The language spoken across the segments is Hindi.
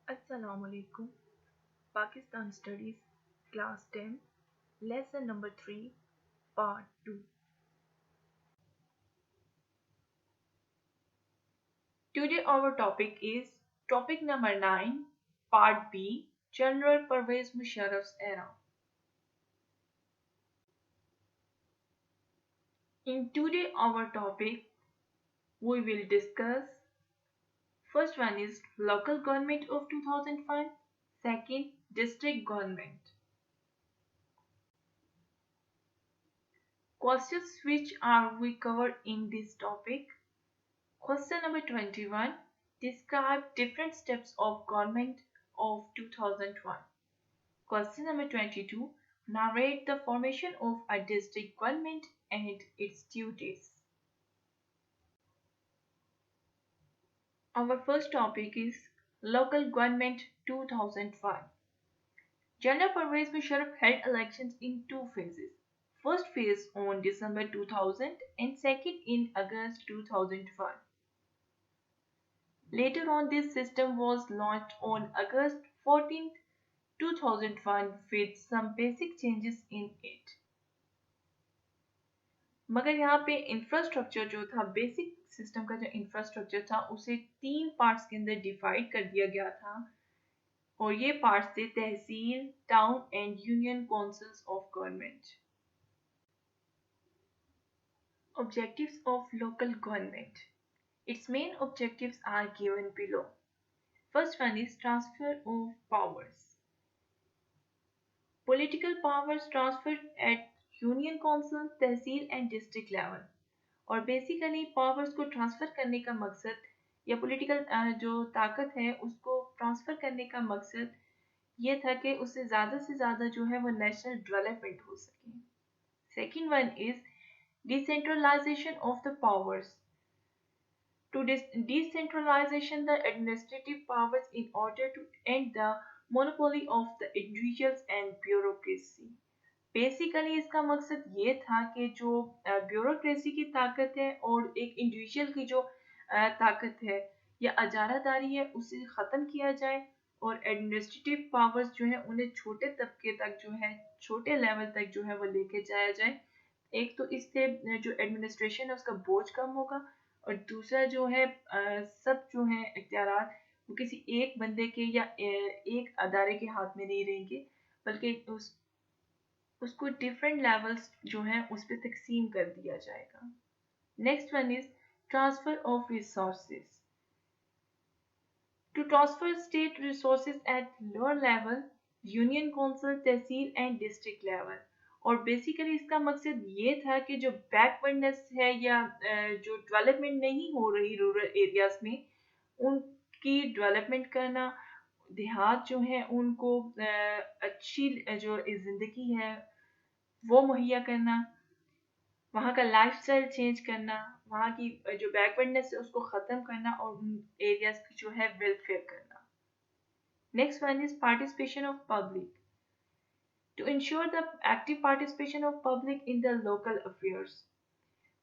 Assalamualaikum. Pakistan Studies, Class 10, Lesson number 3, Part 2. Today our topic is topic number 9, Part B, General Pervez Musharraf's era. In today our topic, we will discuss first one is local government of 2005, second district government. Questions which are we covered in this topic. Question number 21. Describe different steps of government of 2001. Question number 22. Narrate the formation of a district government and its duties. Our first topic is local government 2005. General Pervez Musharraf held elections in two phases. First phase on December 2000 and second in August 2005. Later on, this system was launched on August 14, 2001 with some basic changes in it. मगर यहाँ पे इंफ्रास्ट्रक्चर जो था, बेसिक सिस्टम का जो इंफ्रास्ट्रक्चर था, उसे 3 पार्ट्स के अंदर डिवाइड कर दिया गया था और ये पार्ट्स थे tehsil, town and union councils of government. Objectives of local government. Its main objectives are given below. First one is transfer of powers. Political powers transferred at union council, tehsil and district level. और बेसिकली पावर्स को ट्रांसफ़र करने का मकसद या पॉलिटिकल जो ताकत है उसको ट्रांसफ़र करने का मकसद ये था कि उससे ज़्यादा जो है वो नेशनल डेवलपमेंट हो सके. Second one is decentralisation of the powers. To decentralization the administrative powers in order to end the monopoly of the individuals and bureaucracy. Basically इसका मकसद ये था कि जो ब्यूरोक्रेसी की ताकत है और एक इंडिविजुअल की जो ताकत है या अजारादारी है उसे ख़त्म किया जाए और एडमिनिस्ट्रेटिव पावर्स जो है उन्हें छोटे तबके तक जो है छोटे लेवल तक जो है वो लेके जाया जाए. एक तो इससे जो एडमिनिस्ट्रेशन है उसका बोझ कम होगा और दूसरा जो है सब जो है इख्तियारात वो किसी एक बंदे के या एक अदारे के हाथ में नहीं रहेंगे बल्कि उसको डिफरेंट लेवल्स जो हैं उस पर तकसीम कर दिया जाएगा. Next one is transfer of resources. To transfer state resources at lower level, union council, tehsil and district level. और बेसिकली इसका मकसद ये था कि जो बैकवर्डनेस है या जो डेवलपमेंट नहीं हो रही रूरल एरियाज में उनकी डेवलपमेंट करना, देहात जो है उनको अच्छी जो ज़िंदगी है वो मुहैया करना, वहाँ का लाइफस्टाइल चेंज करना, वहाँ की जो बैकवर्डनेस है उसको ख़त्म करना और उन एरियाज की जो है वेलफेयर करना. Next one is participation of public. To ensure the active participation of public in the local affairs.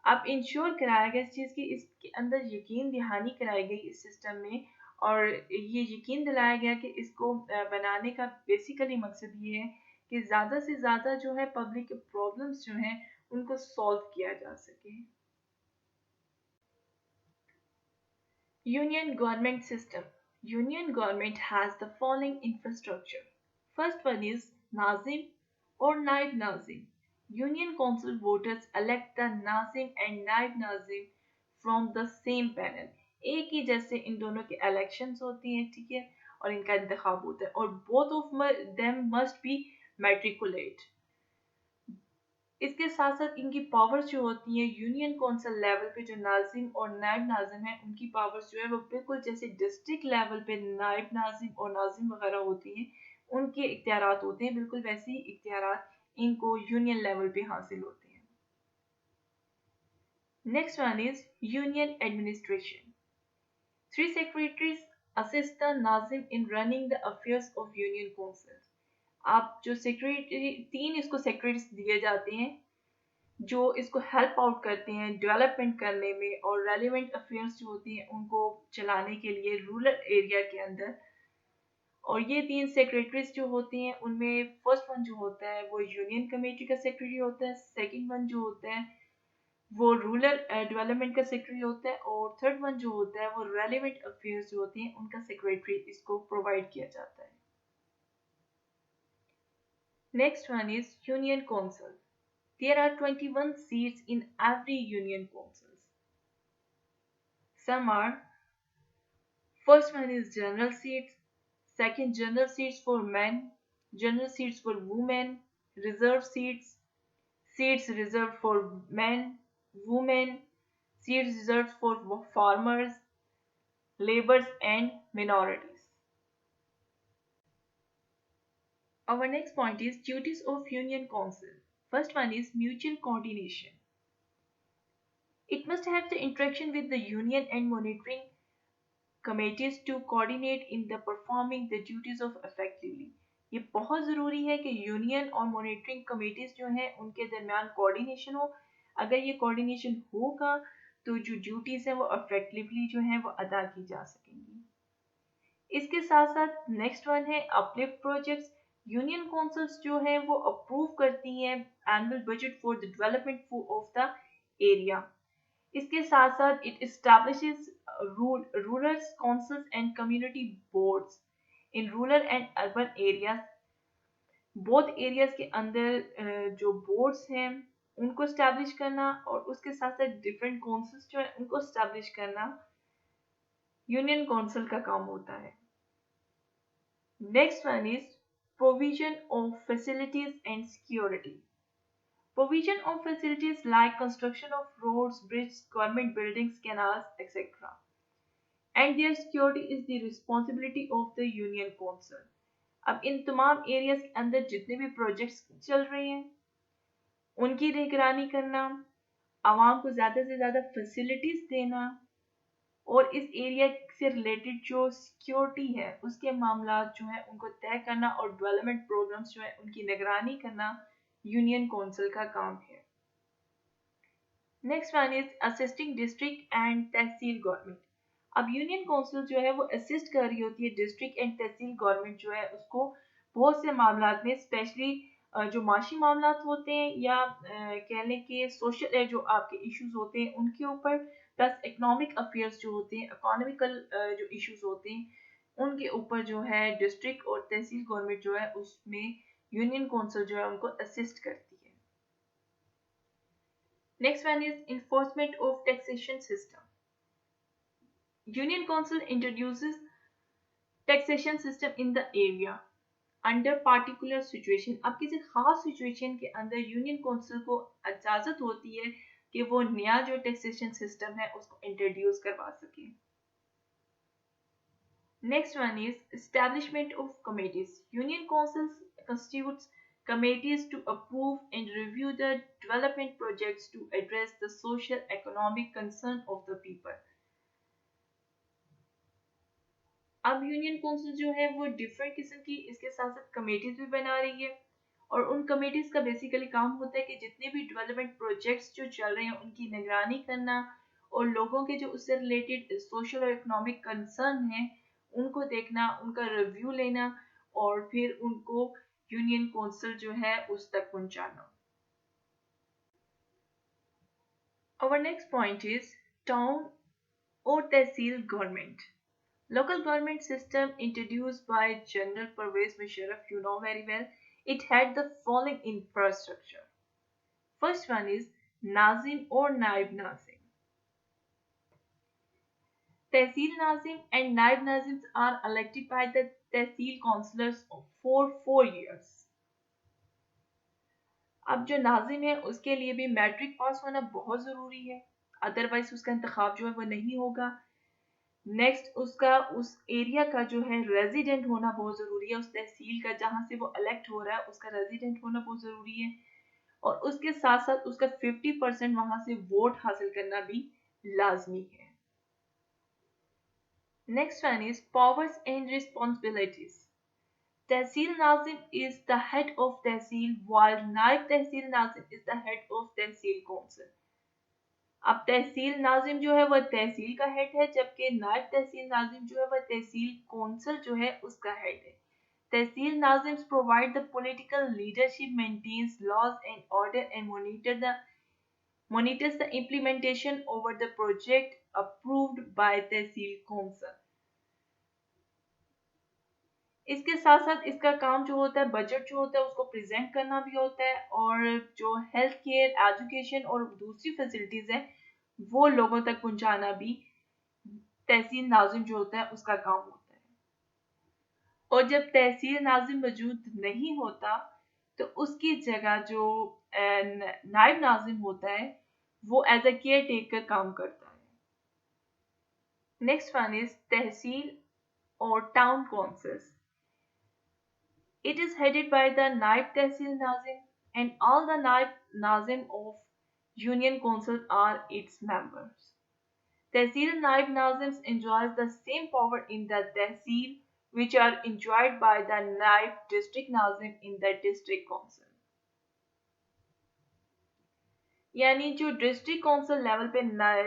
अब इंश्योर कराया गया इस चीज़ की, इसके अंदर यकीन दहानी कराई गई इस सिस्टम में और ये यकीन दिलाया गया कि इसको बनाने का बेसिकली मकसद ये है कि ज़्यादा से ज़्यादा जो है पब्लिक के प्रॉब्लम्स जो हैं उनको सॉल्व किया जा सके. Union government system. Union government has the following infrastructure. First one is Nazim or Naib Nazim. Union council voters elect the Nazim and Naib Nazim from the same panel. एक ही जैसे इन दोनों के इलेक्शंस होती हैं, ठीक है, और इनका इंतखाब होता है और both of them must be matriculate. इसके साथ साथ इनकी पावर्स जो होती हैं यूनियन काउंसिल लेवल पे जो नाजिम और नायब नाजिम है उनकी पावर्स जो है वो बिल्कुल जैसे डिस्ट्रिक्ट लेवल पे नायब नाजिम और नाजिम वगैरह होती हैं उनके इख्तियारात होते हैं, बिल्कुल वैसे ही इख्तियारात इनको यूनियन लेवल पे हासिल होते हैं. Next one is union administration. 3 secretaries assist the Nazim in running the affairs of union council. आप जो सेक्रेटरी 3 इसको सेक्रेटरीज दिए जाते हैं जो इसको हेल्प आउट करते हैं डेवलपमेंट करने में और रेलिवेंट अफेयर्स जो होती हैं उनको चलाने के लिए रूरल एरिया के अंदर. और ये तीन सेक्रेटरीज जो होते हैं उनमें फर्स्ट वन जो होता है वो यूनियन कमेटी का सेक्रेटरी होता है, सेकंड वन जो होता है वो रूरल डेवलपमेंट का सेक्रेटरी होता है और थर्ड वन जो होता है वो रेलिवेंट अफेयर्स जो होते हैं उनका सेक्रेटरी इसको प्रोवाइड किया जाता है। Next one is union council. There are 21 seats in every union council. Some are first one is general seats, second general seats for men, general seats for women, reserve seats, seats reserved for men, women, seats reserved for farmers, laborers and minorities. Our next point is duties of union council. First one is mutual coordination. It must have the interaction with the union and monitoring committees to coordinate in the performing the duties of effectively. ये बहुत ज़रूरी है कि यूनियन और मॉनिटरिंग कमेटीज जो हैं उनके दरमियान कोऑर्डिनेशन हो। अगर ये कोऑर्डिनेशन होगा तो जो ड्यूटीज़ हैं वो इफेक्टिवली जो हैं वो अदा की जा सकेंगी। इसके साथ साथ नेक्स्ट वन है अपलिफ्ट प्रोजेक्ट्स। यूनियन काउंसिल्स जो हैं वो अप्रूव करती हैं annual budget for the development of the area. इसके साथ साथ it establishes rural councils and community boards in rural and urban areas. Both areas के अंदर जो बोर्ड्स हैं उनको एस्टैब्लिश करना और उसके साथ साथ डिफरेंट काउंसिल्स जो है उनको एस्टैब्लिश करना यूनियन काउंसिल का काम होता है। Next one is provision of facilities and security. Provision of facilities like construction of roads, bridges, government buildings, canals, etc. And their security is the responsibility of the Union Council. अब इन तमाम एरियाज के अंदर जितने भी प्रोजेक्ट्स चल रहे हैं उनकी निगरानी करना, आवाम को ज़्यादा से ज़्यादा फैसिलिटीज़ देना और इस एरिया से रिलेटेड जो सिक्योरिटी है उसके मामला जो है उनको तय करना और डेवलपमेंट प्रोग्राम्स जो है उनकी निगरानी करना यूनियन काउंसिल का काम है। Next one is assisting district and tehsil government. अब यूनियन काउंसिल जो है वो असिस्ट कर रही होती है डिस्ट्रिक्ट एंड तहसील गवर्नमेंट जो है उसको बहुत से मामला में, स्पेशली जो माशी मामला होते हैं या कह लें कि सोशल जो आपके इश्यूज होते हैं उनके ऊपर, प्लस इकोनॉमिक अफेयर्स जो होते हैं, इकोनॉमिकल जो इश्यूज होते हैं उनके ऊपर जो है डिस्ट्रिक्ट और तहसील गवर्नमेंट जो है उसमें यूनियन काउंसिल जो है उनको असिस्ट करती है। Next one is enforcement of taxation system. Union Council introduces taxation system in the area under particular situation. अब किसी खास सिचुएशन के अंदर यूनियन काउंसिल को इजाजत होती है कि वो नया जो टैक्सेशन सिस्टम है उसको इंट्रोड्यूस करवा सके। Next one is establishment of committees. Union council constitutes committees to approve and review the development projects to address the social economic concern of the people. अब यूनियन काउंसिल जो है वो डिफरेंट किस्म की इसके साथ साथ कमेटीज भी बना रही है और उन कमेटीज का बेसिकली काम होता है कि जितने भी डेवलपमेंट प्रोजेक्ट्स जो चल रहे हैं उनकी निगरानी करना और लोगों के जो उससे रिलेटेड सोशल और इकोनॉमिक कंसर्न है उनको देखना, उनका रिव्यू लेना और फिर उनको यूनियन काउंसिल जो है उस तक पहुंचाना। Our next point is town or tehsil government. Local government system introduced by General Pervez Musharraf, you know very well. It had the following infrastructure. First one is Nazim or Naib Nazim. Tehsil Nazim and Naib Nazims are elected by the Tehsil councillors for 4 years. अब जो नाजिम है उसके लिए भी मैट्रिक पास होना बहुत ज़रूरी है, अदरवाइज उसका इंतखाब जो है वो नहीं होगा। नेक्स्ट उसका उस एरिया का जो है रेजिडेंट होना बहुत ज़रूरी है, उस तहसील का जहाँ से वो इलेक्ट हो रहा है उसका रेजिडेंट होना बहुत ज़रूरी है और उसके साथ साथ उसका 50% वहाँ से वोट हासिल करना भी लाजमी है। Next one is powers and responsibilities. Tehsil Nazim is the head of Tehsil while Naib Tehsil Nazim is the head of Tehsil Council. अब तहसील नाजिम जो है वह तहसील का हेड है, जबकि नायब तहसील नाजिम जो है वह तहसील कौंसल जो है उसका हेड है। तहसील नाजिम्स provide the political leadership, maintains laws and order, and monitors the implementation over the project approved by tehsil council. इसके साथ साथ इसका काम जो होता है, बजट जो होता है उसको प्रेजेंट करना भी होता है, और जो हेल्थ केयर, एजुकेशन और दूसरी फैसिलिटीज है वो लोगों तक पहुंचाना भी तहसील नाजिम जो होता है उसका काम होता है। और जब तहसील नाजिम मौजूद नहीं होता तो उसकी जगह जो नायब नाजिम होता है वो एज अ केयर टेकर काम करता है। नेक्स्ट वन इज तहसील और town councils. It is headed by the Naib Tehsil Nazim, and all the Naib Nazim of Union Council are its members. Tehsil Naib Nazims enjoys the same power in the Tehsil which are enjoyed by the Naib District Nazim in the District Council. यानी जो डिस्ट्रिक्ट काउंसिल लेवल पे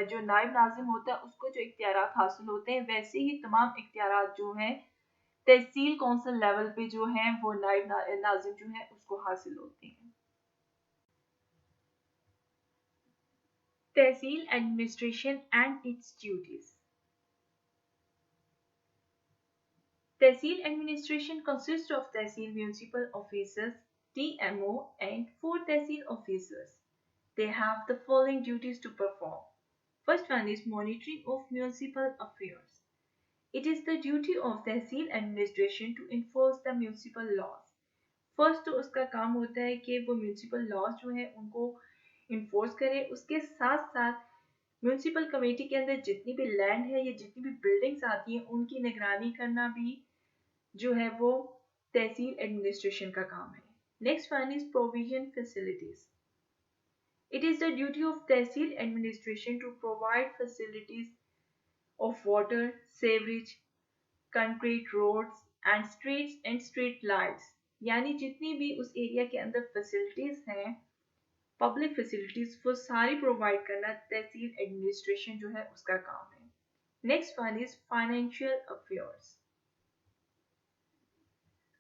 जो नायब नाजिम होता है उसको जो इख्तियारात हासिल होते हैं, वैसे ही तमाम इख्तियारात जो हैं तहसील कौंसिल लेवल पे जो है वो नायब नाजिम जो है उसको हासिल होते हैं। Tehsil administration and its duties. Tehsil administration consists of tehsil municipal officers TMO and 4 tehsil officers. They have the following duties to perform. First one is monitoring of municipal affairs. It is the duty of tehsil administration to enforce the municipal laws. First तो उसका काम होता है कि वो म्यूनसिपल लॉज जो है उनको इन्फोर्स करे, उसके साथ साथ म्यूनसिपल कमेटी के अंदर जितनी भी लैंड है या जितनी भी बिल्डिंग्स आती हैं उनकी निगरानी करना भी जो है वो तहसील एडमिनिस्ट्रेशन का काम है। Next one is provision facilities. It is the duty of tehsil administration to provide facilities of water, sewerage, concrete roads and street lights, यानी जितनी भी उस एरिया के अंदर फैसिलिटीज हैं, पब्लिक फैसिलिटीज, वो सारी प्रोवाइड करना तहसील एडमिनिस्ट्रेशन जो है उसका काम है। Next one is financial affairs.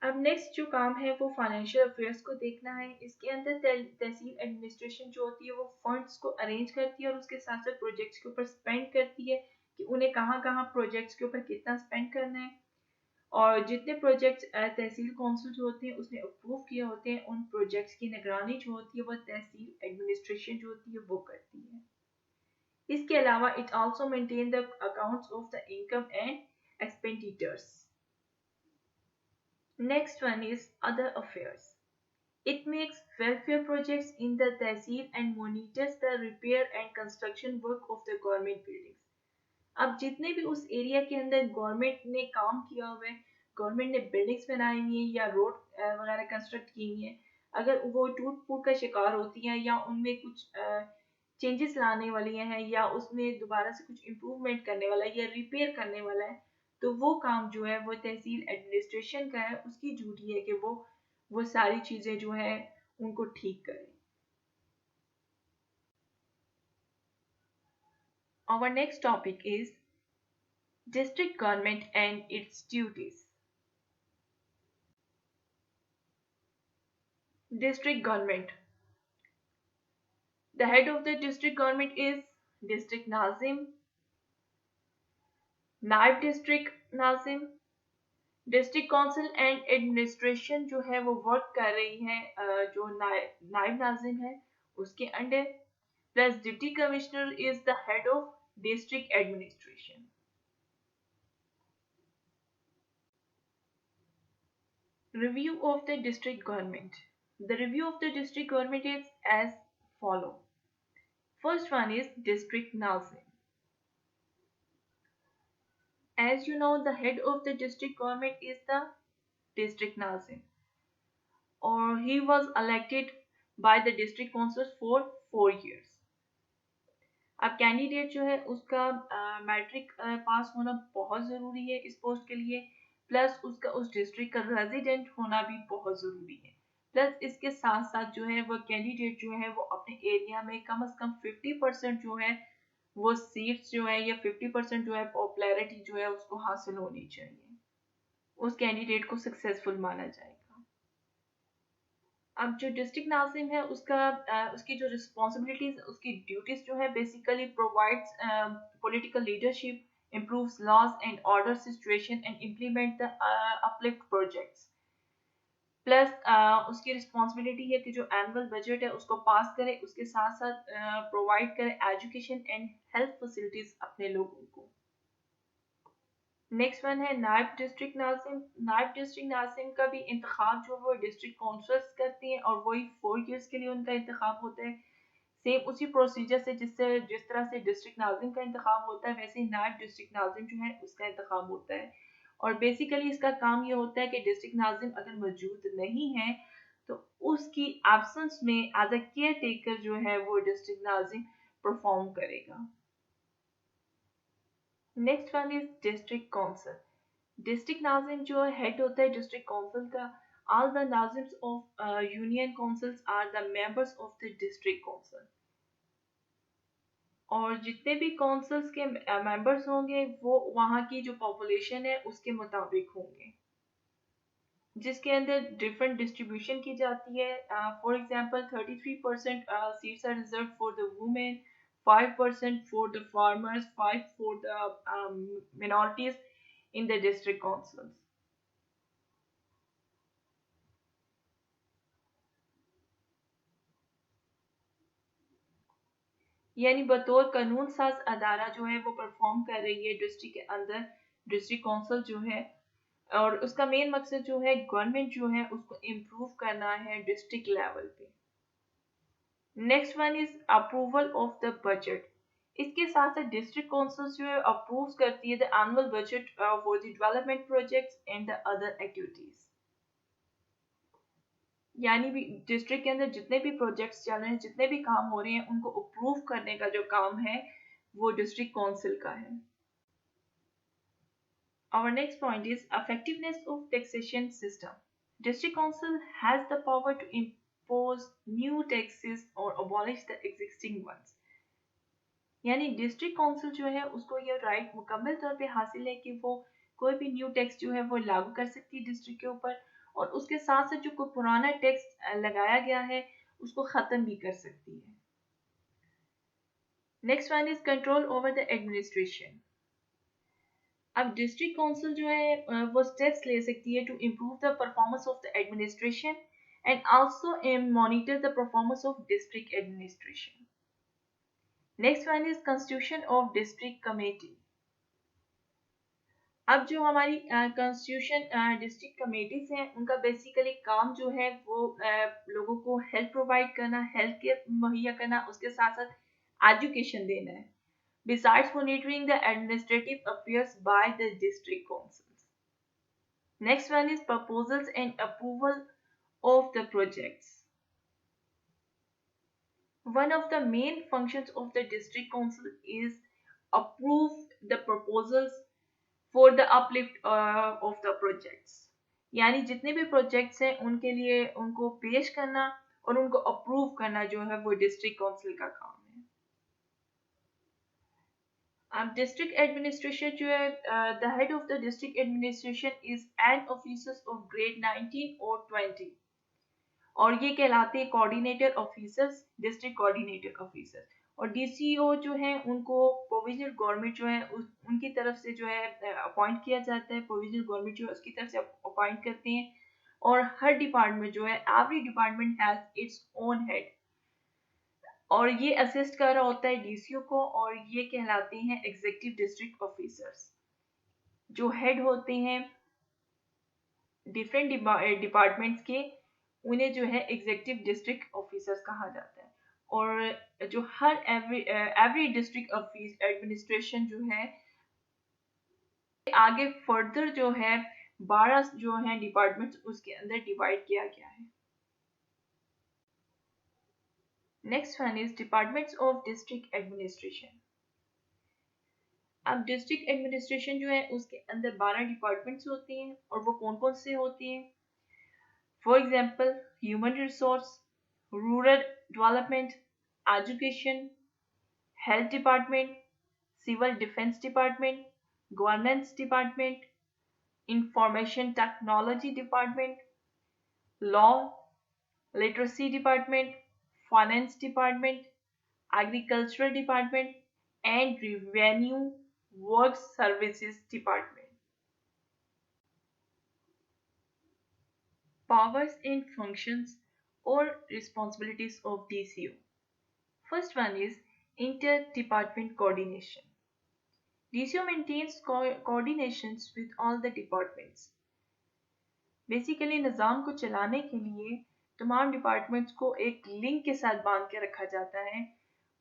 अब नेक्स्ट जो काम है वो फाइनेंशियल अफेयर्स को देखना है। इसके अंदर तहसील एडमिनिस्ट्रेशन जो होती है वो फंड्स को अरेंज करती है और उसके साथ साथ प्रोजेक्ट्स के ऊपर स्पेंड करती है कि उन्हें कहाँ कहाँ प्रोजेक्ट्स के ऊपर कितना स्पेंड करना है, और जितने प्रोजेक्ट्स तहसील कौंसिल जो होते हैं उसने अप्रूव किए होते हैं उन प्रोजेक्ट्स की निगरानी जो होती है वह तहसील एडमिनिस्ट्रेशन जो होती है वो करती है। इसके अलावा it also maintain the accounts of the income and expenditures. Next one is other affairs. It makes welfare projects in the tehsil and monitors the repair and construction work of the government buildings. अब जितने भी उस एरिया के अंदर गवर्नमेंट ने काम किया हुआ है, गवर्नमेंट ने बिल्डिंग्स बनाई हुई हैं या रोड वगैरह कंस्ट्रक्ट की हुई हैं, अगर वो टूट फूट का शिकार होती हैं या उनमें कुछ चेंजेस लाने वाली हैं या उसमें दोबारा से कुछ इम्प्रूवमेंट करने वाला है या रिपेयर करने वाला है, तो वो काम जो है वो तहसील एडमिनिस्ट्रेशन का है। उसकी ड्यूटी है कि वो सारी चीज़ें जो है उनको ठीक करें। Our next topic is district government and its duties. District government. The head of the district government is District Nazim, Naib District Nazim, district council and administration जो है वो वर्क कर रही है जो नायब नाजिम है उसके under, plus deputy commissioner is the head of district administration. Review of the district government. The review of the district government is as follow. First one is district नाजिम। As you know, the head of the district government is the district Nazim, or he was elected by the district council for 4 years. अब कैंडिडेट जो है उसका मैट्रिक पास होना बहुत ज़रूरी है इस पोस्ट के लिए, प्लस उसका उस डिस्ट्रिक्ट का रेजिडेंट होना भी बहुत ज़रूरी है, प्लस इसके साथ साथ जो है वो कैंडिडेट जो है वो अपने एरिया में कम से कम 50% जो है वो सीट्स जो है या 50% जो है पॉपुलैरिटी जो है उसको हासिल होनी चाहिए, उस कैंडिडेट को सक्सेसफुल माना जाएगा। अब जो डिस्ट्रिक्ट नाजिम है उसकी जो रिस्पॉन्सिबिलिटीज, उसकी ड्यूटीज जो है basically provides political leadership, improves laws and order situation and implement the uplift projects। Plus उसकी रिस्पॉन्सिबिलिटी है कि जो एनुअल बजट है उसको पास करे, उसके साथ साथ प्रोवाइड करे एजुकेशन एंड हेल्थ फैसिलिटीज अपने लोगों को। नेक्स्ट वन है नायब डिस्ट्रिक्ट नाजिम। नायब डिस्ट्रिक्ट नाजिम का भी इंतखाब जो वो डिस्ट्रिक्ट काउंसिल्स करती हैं और वही 4 years के लिए उनका इंतखाब होता है। सेम उसी प्रोसीजर से जिस तरह से डिस्ट्रिक्ट नाजिम का इंतखाब होता है वैसे ही नायब डिस्ट्रिक्ट नाजिम जो है उसका इंतखाब होता है। और बेसिकली इसका काम ये होता है कि डिस्ट्रिक्ट नाजिम अगर मौजूद नहीं है तो उसकी एब्सेंस में एज अ केयर टेकर जो है वो डिस्ट्रिक्ट नाजिम परफॉर्म करेगा। Next one is district council. District nazim जो हेड होता है डिस्ट्रिक्ट काउंसिल का। All the nazims of union councils are the members of the district council. और जितने भी काउंसिल्स के मेंबर्स होंगे वो वहाँ की जो पॉपुलेशन है उसके मुताबिक होंगे, जिसके अंदर डिफरेंट डिस्ट्रीब्यूशन की जाती है। For example 33% seats are reserve for the women, 5% for the farmers, 5 for the minorities in the district councils। यानी बतौर कानून साज अदारा जो है वो परफॉर्म कर रही है डिस्ट्रिक्ट के अंदर डिस्ट्रिक्ट काउंसिल जो है। और उसका मेन मकसद जो है गवर्नमेंट जो है उसको इम्प्रूव करना है डिस्ट्रिक्ट लेवल पे। Next one is approval of the budget. इसके साथ साथ डिस्ट्रिक्ट काउंसिल जो है अप्रूव करती है the annual budget for the development projects and the other activities. यानी भी डिस्ट्रिक्ट के अंदर जितने भी प्रोजेक्ट्स चल रहे हैं, जितने भी काम हो रहे हैं, उनको अप्रूव करने का जो काम है वो डिस्ट्रिक्ट काउंसिल का है। Our next point is effectiveness of taxation system. District Council has the power to impose new taxes or abolish the existing ones। यानी डिस्ट्रिक्ट काउंसिल जो है उसको ये राइट मुकम्मल तौर पे हासिल है कि वो कोई भी न्यू टैक्स जो है वो लागू कर सकती है डिस्ट्रिक्ट के ऊपर, और उसके साथ साथ जो कोई पुराना टैक्स लगाया गया है उसको ख़त्म भी कर सकती है। Next one is control over the administration. अब डिस्ट्रिक्ट काउंसिल जो है वो स्टेप्स ले सकती है to improve the performance of the administration and also monitor the performance of district administration. Next one is constitution of district committee. अब जो हमारी कॉन्स्टिट्यूशन डिस्ट्रिक्ट कमेटीज हैं उनका बेसिकली काम जो है वो लोगों को हेल्थ प्रोवाइड करना, हेल्थ केयर मुहैया करना, उसके साथ साथ एजुकेशन देना है, besides monitoring the administrative affairs by the district councils। Next one is proposals and approval of the projects। One of the main functions of the district council is approve the proposals for the uplift of the projects। यानी जितने भी प्रोजेक्ट्स हैं उनके लिए उनको पेश करना और उनको अप्रूव करना जो है वो डिस्ट्रिक्ट काउंसिल का काम है। अब डिस्ट्रिक्ट एडमिनिस्ट्रेशन जो है the head of the district administration is an officers of grade 19 और 20, और ये कहलाते हैं coordinator officers, district coordinator officer. और डीसीओ जो है उनको प्रोविजनल गवर्नमेंट जो है उनकी तरफ से जो है अपॉइंट किया जाता है, प्रोविजनल गवर्नमेंट जो है उसकी तरफ से अपॉइंट करते हैं। और हर डिपार्टमेंट जो है every department has its own head, और ये असिस्ट कर रहा होता है डीसीओ को, और ये कहलाते हैं एग्जीक्यूटिव डिस्ट्रिक्ट ऑफिसर्स, जो हेड होते हैं डिफरेंट डिपार्टमेंट्स के, उन्हें जो है एग्जीक्यूटिव डिस्ट्रिक्ट ऑफिसर्स कहा जाता है। और जो हर एवरी डिस्ट्रिक्ट एडमिनिस्ट्रेशन जो है आगे फर्दर जो है 12 जो है डिपार्टमेंट्स उसके अंदर डिवाइड किया गया है। Next one is departments of district administration. अब डिस्ट्रिक्ट एडमिनिस्ट्रेशन जो है उसके अंदर 12 डिपार्टमेंट्स होते हैं, और वो कौन कौन से होते हैं? For example, human resource, rural development, education, health department, civil defense department, governance department, information technology department, law, literacy department, finance department, agricultural department, and revenue works services department. Powers and functions or responsibilities of DCO. First one is inter-department coordination. DCO maintains coordinations with all the departments. Basically निज़ाम को चलाने के लिए तमाम डिपार्टमेंट्स को एक लिंक के साथ बांध के रखा जाता है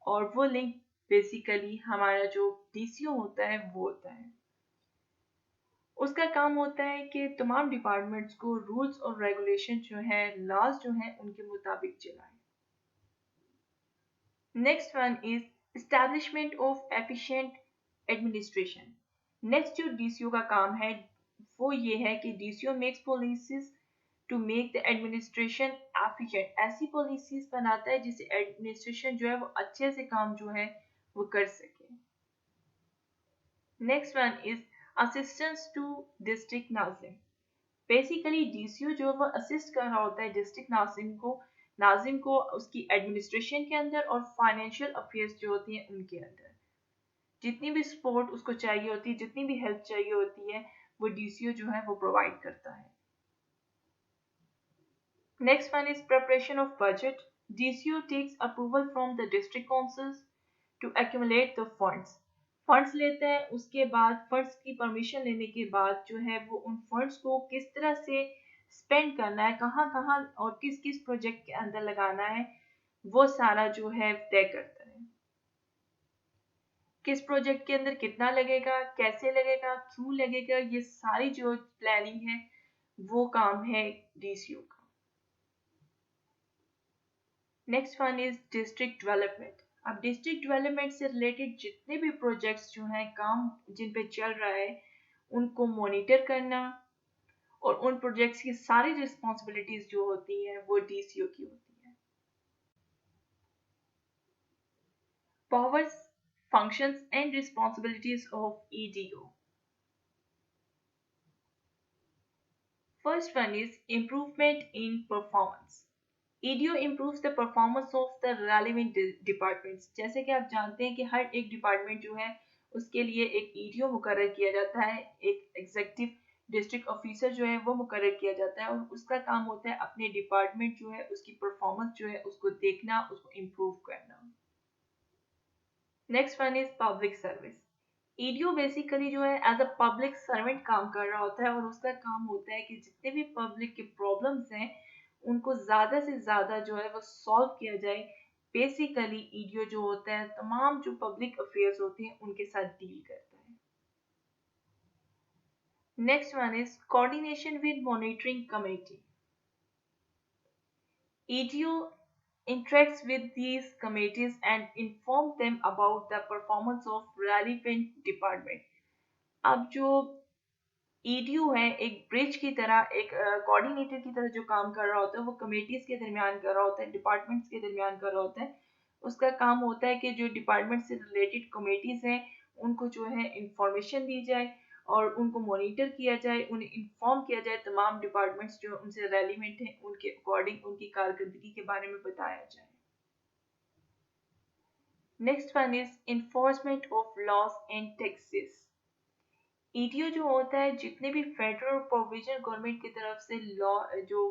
और वो लिंक बेसिकली हमारा जो डीसीओ होता है वो होता है। उसका काम होता है कि तमाम डिपार्टमेंट्स को रूल्स और रेगुलेशन जो है लॉज जो हैं उनके मुताबिक चलाएं। Next one is establishment of efficient administration. Next जो डीसीओ का काम है वो ये है कि DCO makes policies to make the administration efficient. ऐसी पॉलिसीज बनाता है जिससे एडमिनिस्ट्रेशन जो है वो अच्छे से काम जो है वो कर सके। Next one is assistance to district नाजिम। बेसिकली डीसीओ जो वो असिस्ट कर रहा होता है डिस्ट्रिक्ट नाजिम को उसकी एडमिनिस्ट्रेशन के अंदर और फाइनेंशियल अफेयर्स जो होती हैं उनके अंदर जितनी भी सपोर्ट उसको चाहिए होती है, जितनी भी हेल्प चाहिए होती है, वो डीसीओ जो है वो प्रोवाइड करता है। Next one is preparation of budget. DCO takes approval from the district councils to accumulate the funds लेते हैं। उसके बाद फंड्स की परमिशन लेने के बाद जो है वो उन फंड्स को किस तरह से स्पेंड करना है, कहाँ कहाँ और किस किस प्रोजेक्ट के अंदर लगाना है, वो सारा जो है तय करता है। किस प्रोजेक्ट के अंदर कितना लगेगा, कैसे लगेगा, क्यों लगेगा, ये सारी जो प्लानिंग है वो काम है डीसीओ का। Next one is district development. अब डिस्ट्रिक्ट डेवलपमेंट से रिलेटेड जितने भी प्रोजेक्ट्स जो हैं काम जिन पे चल रहा है उनको मॉनिटर करना और उन प्रोजेक्ट्स की सारी रिस्पॉन्सिबिलिटीज जो होती हैं वो डीसीओ की होती है। Powers, functions and responsibilities of EDO. First one is improvement in performance. EDO improves the performance of the relevant departments. जैसे कि आप जानते हैं कि हर एक डिपार्टमेंट जो है उसके लिए एक EDO मुकर्रर किया जाता है, एक एग्जीक्यूटिव डिस्ट्रिक्ट ऑफिसर जो है वो मुकर्रर किया जाता है और उसका काम होता है अपने डिपार्टमेंट जो है उसकी परफॉर्मेंस जो है उसको देखना, उसको इम्प्रूव करना। Next one is public service. EDO basically जो है एज अ पब्लिक सर्वेंट काम कर रहा होता है और उसका काम होता है कि जितने भी पब्लिक के प्रॉब्लम्स हैं उनको ज़्यादा से ज़्यादा जो है वो सॉल्व किया जाए। बेसिकली ईडीओ जो होता है तमाम जो पब्लिक अफेयर्स होते हैं उनके साथ डील करता है। Next one is coordination with monitoring committee. EDO interacts with these committees and inform them about the performance of relevant department. अब जो EDO है एक ब्रिज की तरह, एक कोऑर्डिनेटर की तरह जो काम कर रहा होता है वो कमेटीज के दरमियान कर रहा होता है, डिपार्टमेंट्स के दरमियान कर रहा होता है। उसका काम होता है कि जो डिपार्टमेंट से रिलेटेड कमेटीज हैं उनको जो है इंफॉर्मेशन दी जाए और उनको मॉनिटर किया जाए, उन्हें इन्फॉर्म किया जाए, तमाम डिपार्टमेंट्स जो उनसे रेलिवेंट हैं उनके अकॉर्डिंग उनकी कारकर्दगी के बारे में बताया जाए। Next one is enforcement of laws and taxes. EDO जो होता है जितने भी फेडरल और प्रोविजनल गवर्नमेंट की तरफ से लॉ जो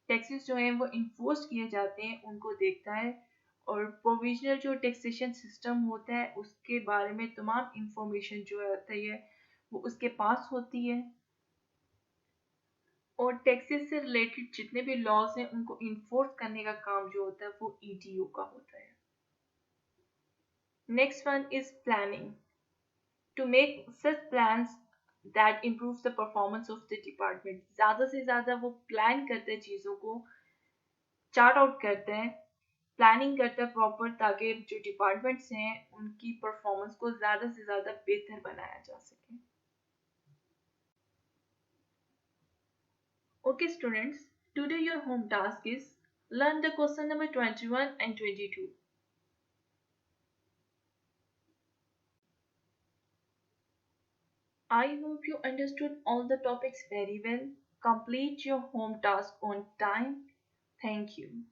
टैक्सेस जो हैं वो इन्फोर्स किए जाते हैं उनको देखता है और प्रोविजनल जो टैक्सेशन सिस्टम होता है उसके बारे में तमाम इंफॉर्मेशन जो होती है वो उसके पास होती है और टैक्सेस से रिलेटेड जितने भी लॉज हैं उनको इन्फोर्स करने का काम जो होता है वो ईडीओ का होता है। Next one is planning to make such plans that improves the performance of the department। ज़्यादा से ज़्यादा वो प्लान करते हैं, चीज़ों को चार्ट आउट करते हैं, प्लानिंग करते हैं प्रॉपर ताकि जो डिपार्टमेंट्स हैं उनकी परफॉर्मेंस को ज़्यादा से ज़्यादा बेहतर बनाया जा सके। Okay students, Today your home task is learn the question number 21 and 22. I hope you understood all the topics very well. Complete your home task on time. Thank you.